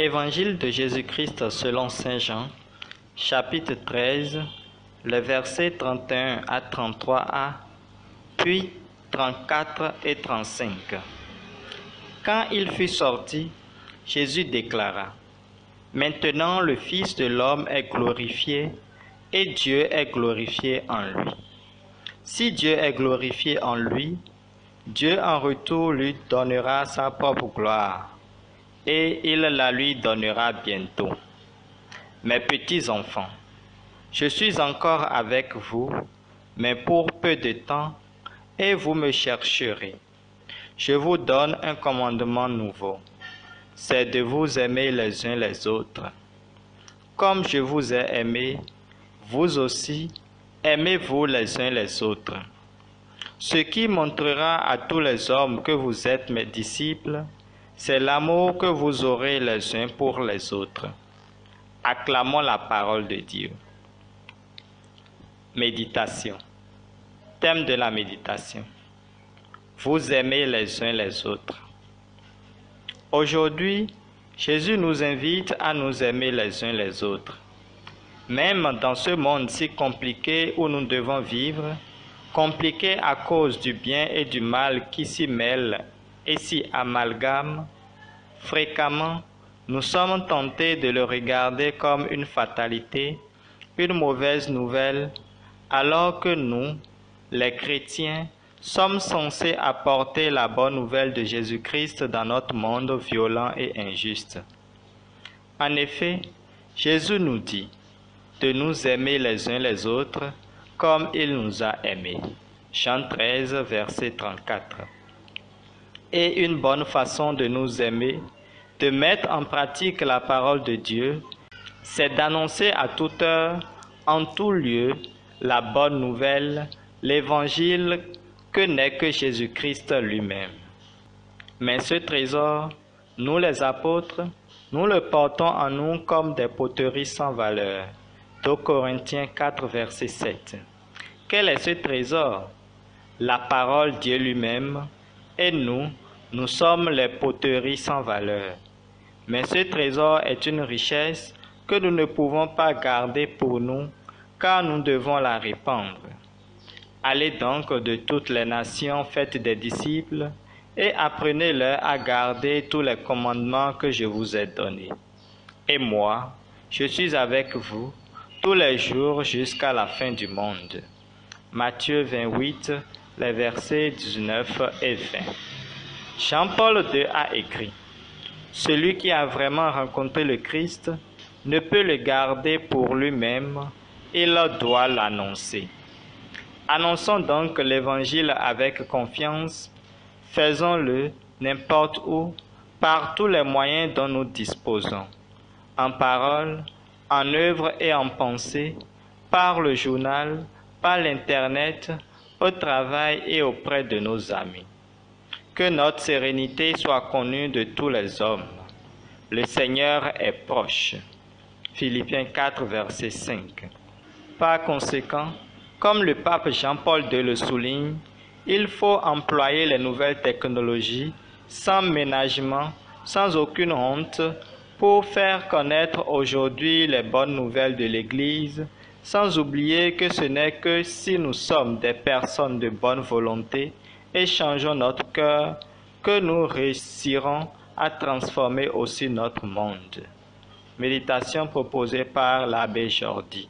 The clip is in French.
Évangile de Jésus-Christ selon Saint Jean, chapitre 13, les versets 31 à 33a, puis 34 et 35. Quand il fut sorti, Jésus déclara: « Maintenant le Fils de l'homme est glorifié, et Dieu est glorifié en lui. Si Dieu est glorifié en lui, Dieu en retour lui donnera sa propre gloire, et il la lui donnera bientôt. Mes petits enfants, je suis encore avec vous, mais pour peu de temps, et vous me chercherez. Je vous donne un commandement nouveau, c'est de vous aimer les uns les autres. Comme je vous ai aimés, vous aussi, aimez-vous les uns les autres. Ce qui montrera à tous les hommes que vous êtes mes disciples, c'est l'amour que vous aurez les uns pour les autres. Acclamons la parole de Dieu. Méditation. Thème de la méditation. Vous aimez les uns les autres. Aujourd'hui, Jésus nous invite à nous aimer les uns les autres. Même dans ce monde si compliqué où nous devons vivre, compliqué à cause du bien et du mal qui s'y mêlent et s'y amalgament, fréquemment, nous sommes tentés de le regarder comme une fatalité, une mauvaise nouvelle, alors que nous, les chrétiens, sommes censés apporter la bonne nouvelle de Jésus-Christ dans notre monde violent et injuste. En effet, Jésus nous dit de nous aimer les uns les autres comme il nous a aimés. Jean 13, verset 34. Et une bonne façon de nous aimer, de mettre en pratique la parole de Dieu, c'est d'annoncer à toute heure, en tout lieu, la bonne nouvelle, l'évangile que n'est que Jésus-Christ lui-même. Mais ce trésor, nous les apôtres, nous le portons en nous comme des poteries sans valeur. 2 Corinthiens 4, verset 7. Quel est ce trésor? La parole Dieu lui-même, et nous sommes les poteries sans valeur. Mais ce trésor est une richesse que nous ne pouvons pas garder pour nous, car nous devons la répandre. Allez donc de toutes les nations, faites des disciples, et apprenez-leur à garder tous les commandements que je vous ai donnés. Et moi, je suis avec vous tous les jours jusqu'à la fin du monde. Matthieu 28, les versets 19 et 20. Jean-Paul II a écrit: « Celui qui a vraiment rencontré le Christ ne peut le garder pour lui-même, il doit l'annoncer. » Annonçons donc l'Évangile avec confiance, faisons-le n'importe où, par tous les moyens dont nous disposons, en parole, en œuvre et en pensée, par le journal, par l'Internet, au travail et auprès de nos amis. Que notre sérénité soit connue de tous les hommes. Le Seigneur est proche. Philippiens 4, verset 5. Par conséquent, comme le pape Jean-Paul II le souligne, il faut employer les nouvelles technologies sans ménagement, sans aucune honte, pour faire connaître aujourd'hui les bonnes nouvelles de l'Église, sans oublier que ce n'est que si nous sommes des personnes de bonne volonté et changeons notre cœur que nous réussirons à transformer aussi notre monde. Méditation proposée par l'abbé Jordi.